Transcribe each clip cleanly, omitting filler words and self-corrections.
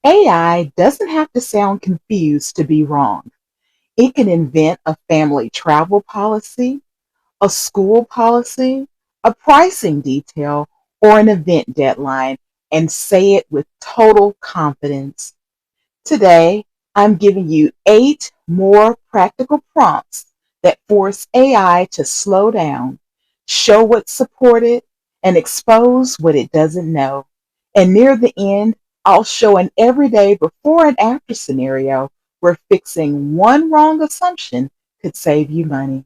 AI doesn't have to sound confused to be wrong. It can invent a family travel policy, a school policy, a pricing detail, or an event deadline and say it with total confidence. Today, I'm giving you 8 more practical prompts that force AI to slow down, show what's supported, and expose what it doesn't know. And near the end, I'll show an everyday before and after scenario where fixing one wrong assumption could save you money.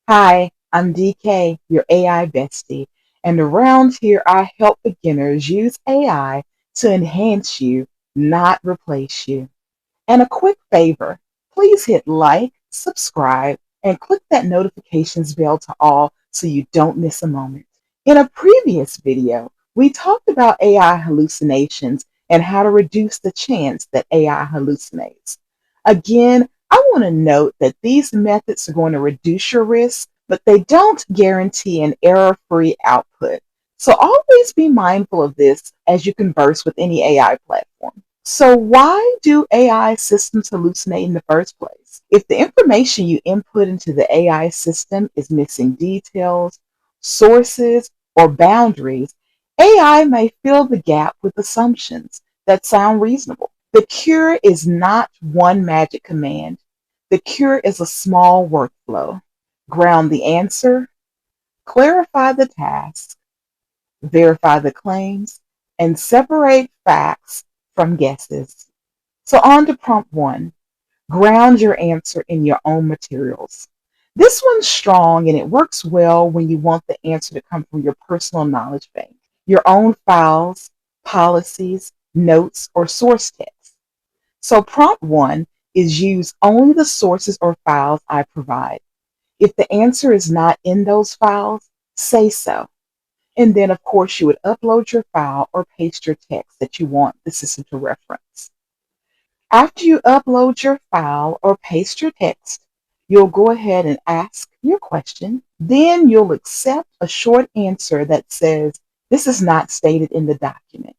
Hi, I'm DK, your AI bestie, and around here I help beginners use AI to enhance you, not replace you. And a quick favor, please hit like, subscribe, and click that notifications bell to all so you don't miss a moment. In a previous video, we talked about AI hallucinations and how to reduce the chance that AI hallucinates. Again, I want to note that these methods are going to reduce your risk, but they don't guarantee an error-free output. So always be mindful of this as you converse with any AI platform. So why do AI systems hallucinate in the first place? If the information you input into the AI system is missing details, sources, or boundaries, AI may fill the gap with assumptions that sound reasonable. The cure is not one magic command. The cure is a small workflow. Ground the answer, clarify the task, verify the claims, and separate facts from guesses. So on to prompt 1. Ground your answer in your own materials. This one's strong and it works well when you want the answer to come from your personal knowledge bank, your own files, policies, notes, or source text. So prompt 1 is use only the sources or files I provide. If the answer is not in those files, say so. And then, of course, you would upload your file or paste your text that you want the system to reference. After you upload your file or paste your text, you'll go ahead and ask your question. Then you'll accept a short answer that says, this is not stated in the document.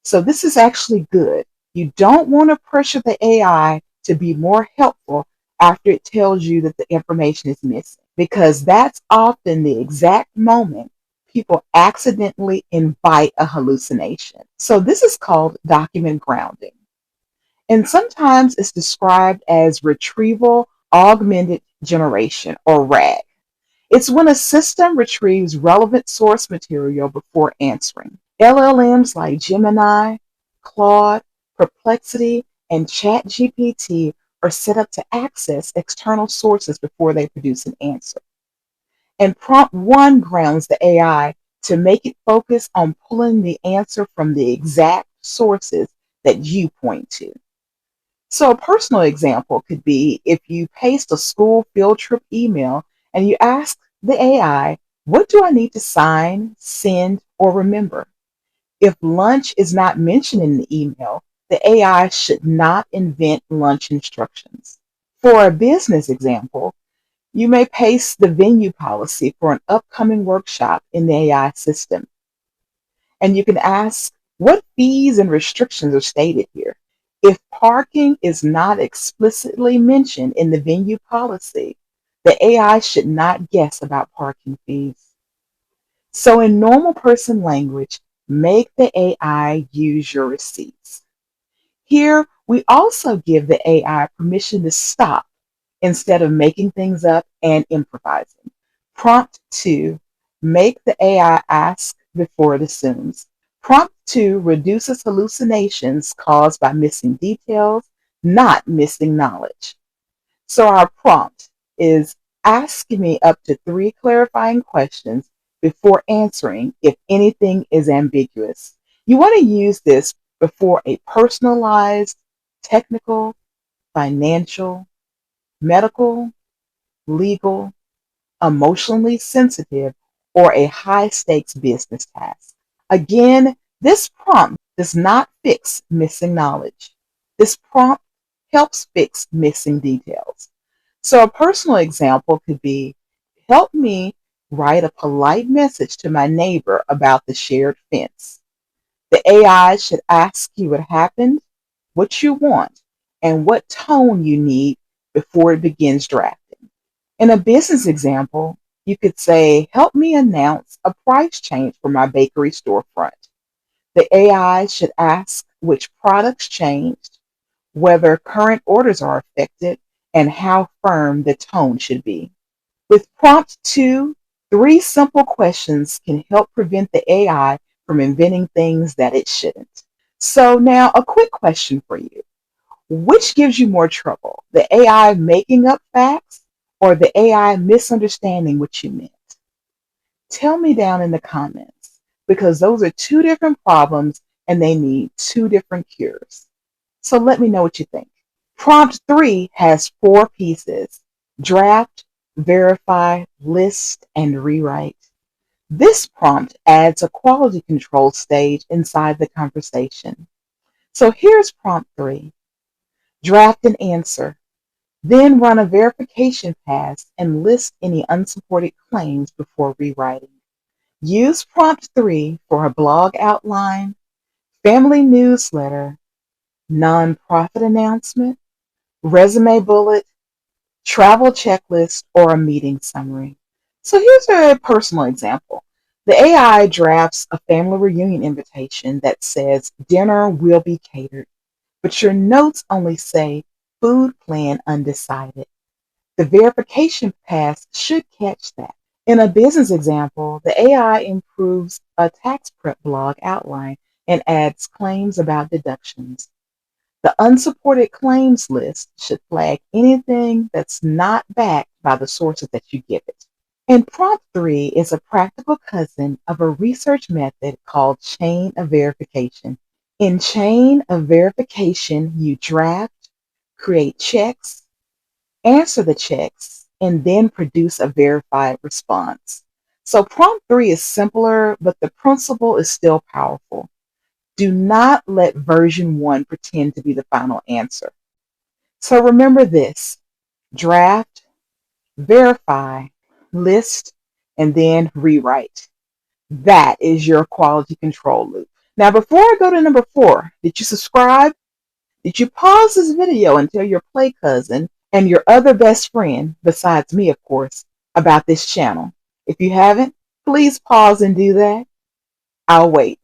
So this is actually good. You don't want to pressure the AI to be more helpful after it tells you that the information is missing, because that's often the exact moment people accidentally invite a hallucination. So this is called document grounding. And sometimes it's described as retrieval augmented generation, or RAG. It's when a system retrieves relevant source material before answering. LLMs like Gemini, Claude, Perplexity, and ChatGPT are set up to access external sources before they produce an answer. And prompt 1 grounds the AI to make it focus on pulling the answer from the exact sources that you point to. So a personal example could be if you paste a school field trip email and you ask the AI, what do I need to sign, send, or remember? If lunch is not mentioned in the email, the AI should not invent lunch instructions. For a business example, you may paste the venue policy for an upcoming workshop in the AI system. And you can ask, what fees and restrictions are stated here? If parking is not explicitly mentioned in the venue policy, the AI should not guess about parking fees. So in normal person language, make the AI use your receipts. Here, we also give the AI permission to stop instead of making things up and improvising. Prompt 2, make the AI ask before it assumes. Prompt 2 reduces hallucinations caused by missing details, not missing knowledge. So our prompt is, ask me up to 3 clarifying questions before answering if anything is ambiguous. You want to use this before a personalized, technical, financial, medical, legal, emotionally sensitive, or a high stakes business task. Again, this prompt does not fix missing knowledge. This prompt helps fix missing details. So a personal example could be, help me write a polite message to my neighbor about the shared fence. The AI should ask you what happened, what you want, and what tone you need before it begins drafting. In a business example, you could say, help me announce a price change for my bakery storefront. The AI should ask which products changed, whether current orders are affected, and how firm the tone should be. With prompt 2, 3 simple questions can help prevent the AI from inventing things that it shouldn't. So, now a quick question for you. Which gives you more trouble? The AI making up facts or the AI misunderstanding what you meant? Tell me down in the comments because those are two different problems and they need two different cures. So let me know what you think. Prompt 3 has 4 pieces: draft, verify, list, and rewrite. This prompt adds a quality control stage inside the conversation. So here's prompt 3: draft an answer, then run a verification pass and list any unsupported claims before rewriting. Use prompt 3 for a blog outline, family newsletter, nonprofit announcement, resume bullet, travel checklist, or a meeting summary. So here's a personal example. The AI drafts a family reunion invitation that says dinner will be catered, but your notes only say food plan undecided. The verification pass should catch that. In a business example, the AI improves a tax prep blog outline and adds claims about deductions. The unsupported claims list should flag anything that's not backed by the sources that you give it. And prompt 3 is a practical cousin of a research method called chain of verification. In chain of verification, you draft, create checks, answer the checks, and then produce a verified response. So prompt 3 is simpler, but the principle is still powerful. Do not let version 1 pretend to be the final answer. So remember this: draft, verify, list, and then rewrite. That is your quality control loop. Now, before I go to number 4, did you subscribe? Did you pause this video and tell your play cousin and your other best friend, besides me, of course, about this channel? If you haven't, please pause and do that. I'll wait.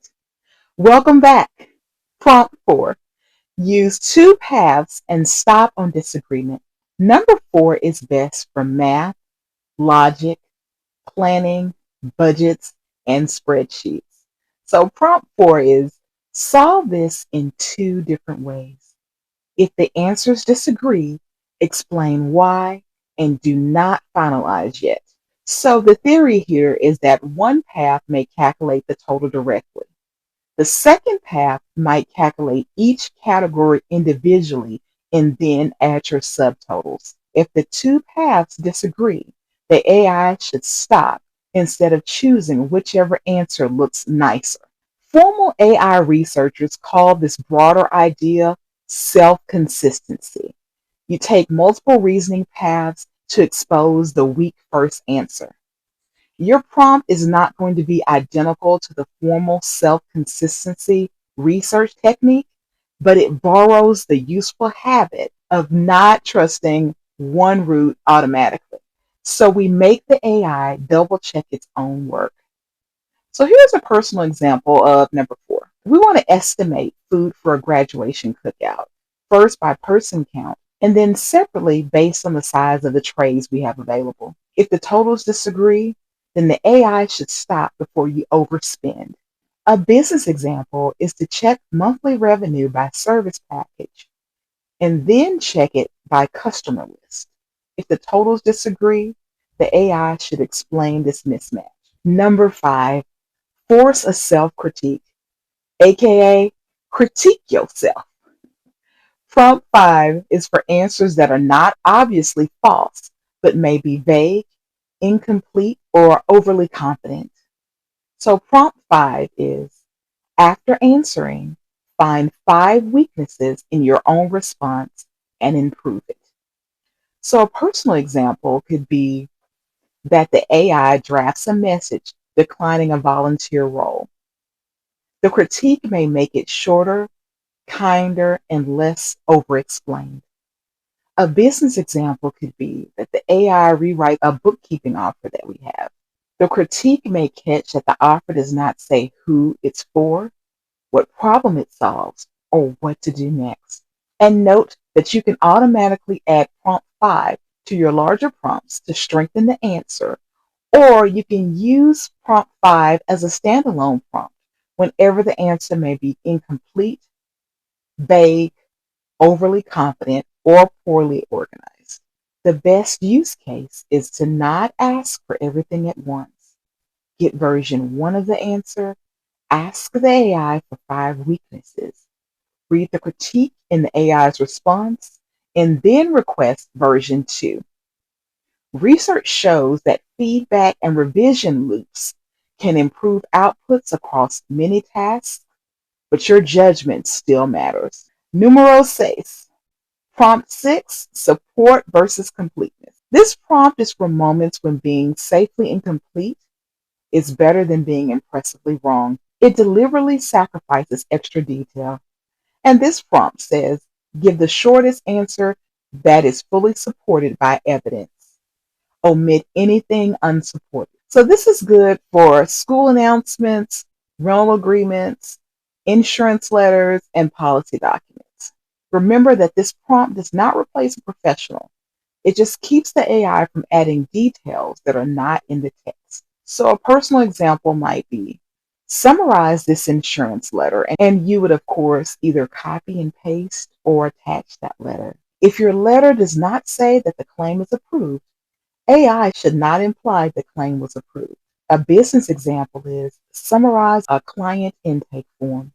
Welcome back. Prompt 4. Use 2 paths and stop on disagreement. Number 4 is best for math, logic, planning, budgets, and spreadsheets. So prompt 4 is solve this in 2 different ways. If the answers disagree, explain why and do not finalize yet. So the theory here is that one path may calculate the total directly. The second path might calculate each category individually and then add your subtotals. If the 2 paths disagree, the AI should stop instead of choosing whichever answer looks nicer. Formal AI researchers call this broader idea self-consistency. You take multiple reasoning paths to expose the weak first answer. Your prompt is not going to be identical to the formal self-consistency research technique, but it borrows the useful habit of not trusting one route automatically. So we make the AI double check its own work. So here's a personal example of number 4. We want to estimate food for a graduation cookout, first by person count, and then separately based on the size of the trays we have available. If the totals disagree, then the AI should stop before you overspend. A business example is to check monthly revenue by service package and then check it by customer list. If the totals disagree, the AI should explain this mismatch. Number 5, force a self-critique, aka critique yourself. Prompt 5 is for answers that are not obviously false, but may be vague, incomplete, or overly confident. So prompt 5 is, after answering, find 5 weaknesses in your own response and improve it. So a personal example could be that the AI drafts a message declining a volunteer role. The critique may make it shorter kinder, and less over-explained. A business example could be that the AI rewrites a bookkeeping offer that we have. The critique may catch that the offer does not say who it's for, what problem it solves, or what to do next. And note that you can automatically add prompt 5 to your larger prompts to strengthen the answer, or you can use prompt 5 as a standalone prompt whenever the answer may be incomplete, vague, overly confident, or poorly organized. The best use case is to not ask for everything at once. Get version 1 of the answer, ask the AI for 5 weaknesses, read the critique in the AI's response, and then request version 2. Research shows that feedback and revision loops can improve outputs across many tasks, but your judgment still matters. Numero 6. Prompt 6, support versus completeness. This prompt is for moments when being safely incomplete is better than being impressively wrong. It deliberately sacrifices extra detail. And this prompt says, give the shortest answer that is fully supported by evidence. Omit anything unsupported. So this is good for school announcements, rental agreements, insurance letters, and policy documents. Remember that this prompt does not replace a professional. It just keeps the AI from adding details that are not in the text. So a personal example might be, summarize this insurance letter, and you would, of course, either copy and paste or attach that letter. If your letter does not say that the claim is approved, AI should not imply the claim was approved. A business example is, summarize a client intake form.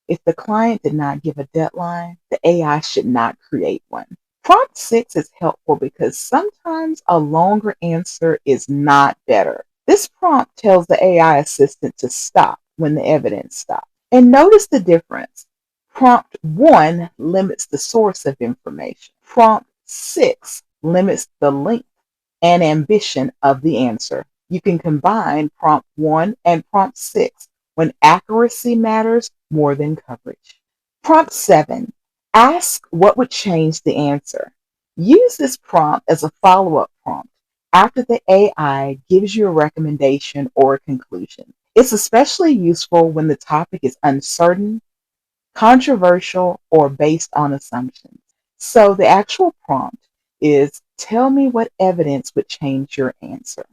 If the client did not give a deadline, the AI should not create one. Prompt 6 is helpful because sometimes a longer answer is not better. This prompt tells the AI assistant to stop when the evidence stops. And notice the difference. Prompt 1 limits the source of information. Prompt 6 limits the length and ambition of the answer. You can combine prompt 1 and prompt 6 when accuracy matters more than coverage. Prompt 7. Ask what would change the answer. Use this prompt as a follow-up prompt after the AI gives you a recommendation or a conclusion. It's especially useful when the topic is uncertain, controversial, or based on assumptions. So the actual prompt is, tell me what evidence would change your answer.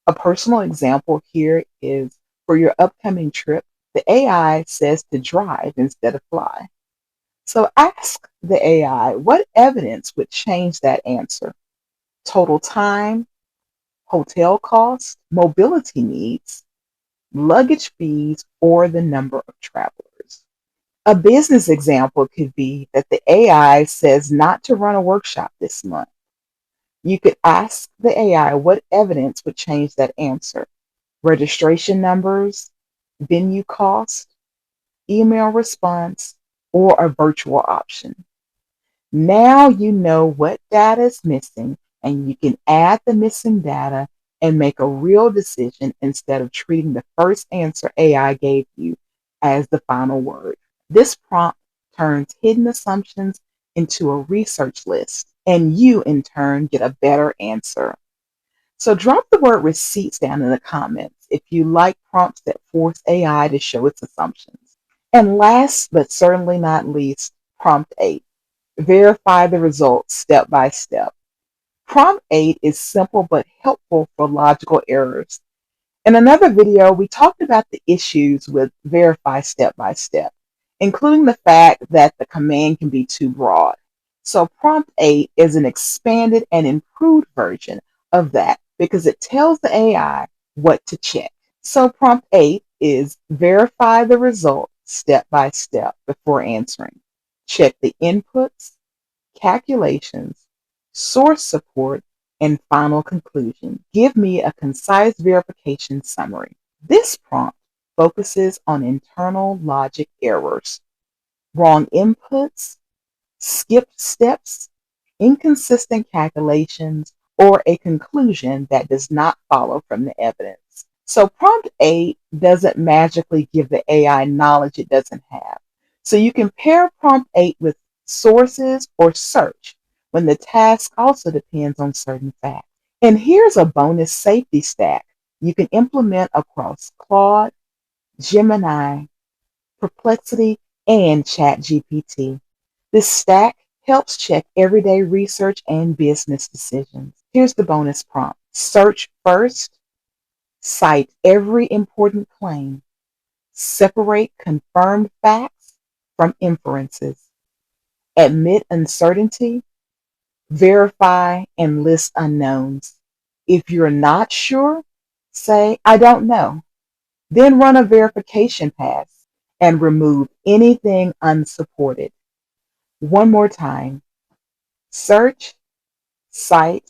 A personal example here is, for your upcoming trip, the AI says to drive instead of fly. So ask the AI what evidence would change that answer. Total time, hotel costs, mobility needs, luggage fees, or the number of travelers. A business example could be that the AI says not to run a workshop this month. You could ask the AI what evidence would change that answer. Registration numbers, venue cost, email response, or a virtual option. Now you know what data is missing, and you can add the missing data and make a real decision instead of treating the first answer AI gave you as the final word. This prompt turns hidden assumptions into a research list, and you in turn get a better answer. So drop the word receipts down in the comments if you like prompts that force AI to show its assumptions. And last but certainly not least, prompt 8. Verify the results step by step. Prompt 8 is simple but helpful for logical errors. In another video, we talked about the issues with verify step by step, including the fact that the command can be too broad. So prompt 8 is an expanded and improved version of that because it tells the AI what to check. So prompt 8 is verify the result step by step before answering. Check the inputs, calculations, source support, and final conclusion. Give me a concise verification summary. This prompt focuses on internal logic errors, wrong inputs, skipped steps, inconsistent calculations, or a conclusion that does not follow from the evidence. So prompt 8 doesn't magically give the AI knowledge it doesn't have. So you can pair prompt 8 with sources or search when the task also depends on certain facts. And here's a bonus safety stack you can implement across Claude, Gemini, Perplexity, and ChatGPT. This stack helps check everyday research and business decisions. Here's the bonus prompt. Search first, cite every important claim, separate confirmed facts from inferences, admit uncertainty, verify, and list unknowns. If you're not sure, say, I don't know. Then run a verification pass and remove anything unsupported. One more time. Search, cite,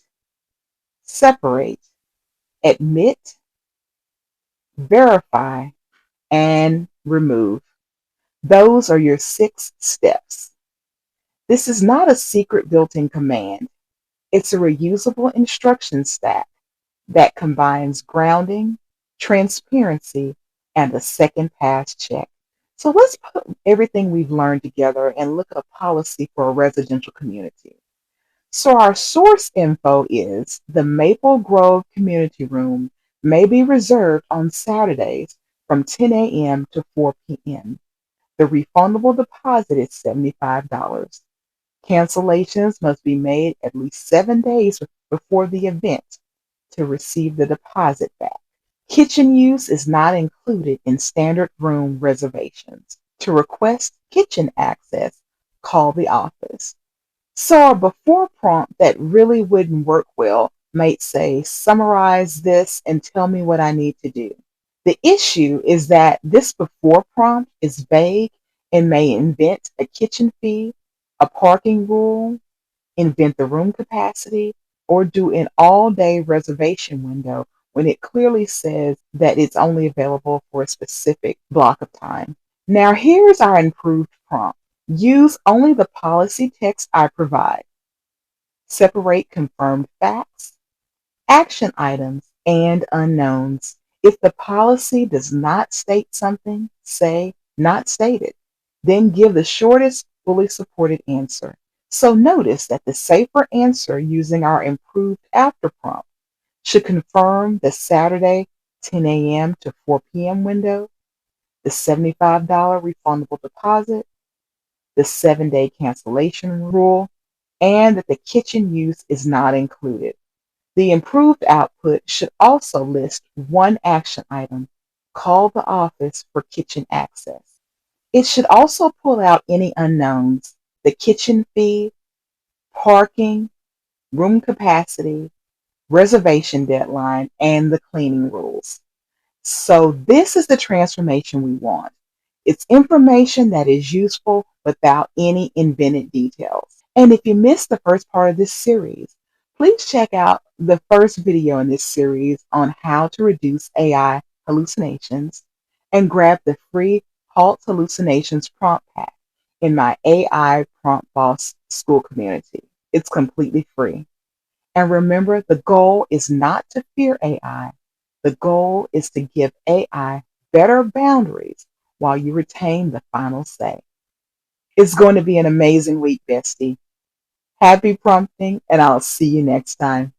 separate, admit, verify, and remove. Those are your 6 steps. This is not a secret built-in command. It's a reusable instruction stack that combines grounding, transparency, and a second pass check. So let's put everything we've learned together and look at a policy for a residential community. So our source info is the Maple Grove Community Room may be reserved on Saturdays from 10 a.m. to 4 p.m. The refundable deposit is $75. Cancellations must be made at least 7 days before the event to receive the deposit back. Kitchen use is not included in standard room reservations. To request kitchen access, call the office. So a before prompt that really wouldn't work well might say, summarize this and tell me what I need to do. The issue is that this before prompt is vague and may invent a kitchen fee, a parking rule, invent the room capacity, or do an all-day reservation window when it clearly says that it's only available for a specific block of time. Now here's our improved prompt. Use only the policy text I provide. Separate confirmed facts, action items, and unknowns. If the policy does not state something, say not stated. Then give the shortest, fully supported answer. So notice that the safer answer using our improved after prompt should confirm the Saturday 10 a.m. to 4 p.m. window, the $75 refundable deposit, the 7-day cancellation rule, and that the kitchen use is not included. The improved output should also list one action item, call the office for kitchen access. It should also pull out any unknowns, the kitchen fee, parking, room capacity, reservation deadline, and the cleaning rules. So this is the transformation we want. It's information that is useful without any invented details. And if you missed the first part of this series, please check out the first video in this series on how to reduce AI hallucinations and grab the free Halt Hallucinations prompt pack in my AI Prompt Boss school community. It's completely free. And remember, the goal is not to fear AI. The goal is to give AI better boundaries while you retain the final say. It's going to be an amazing week, bestie. Happy prompting, and I'll see you next time.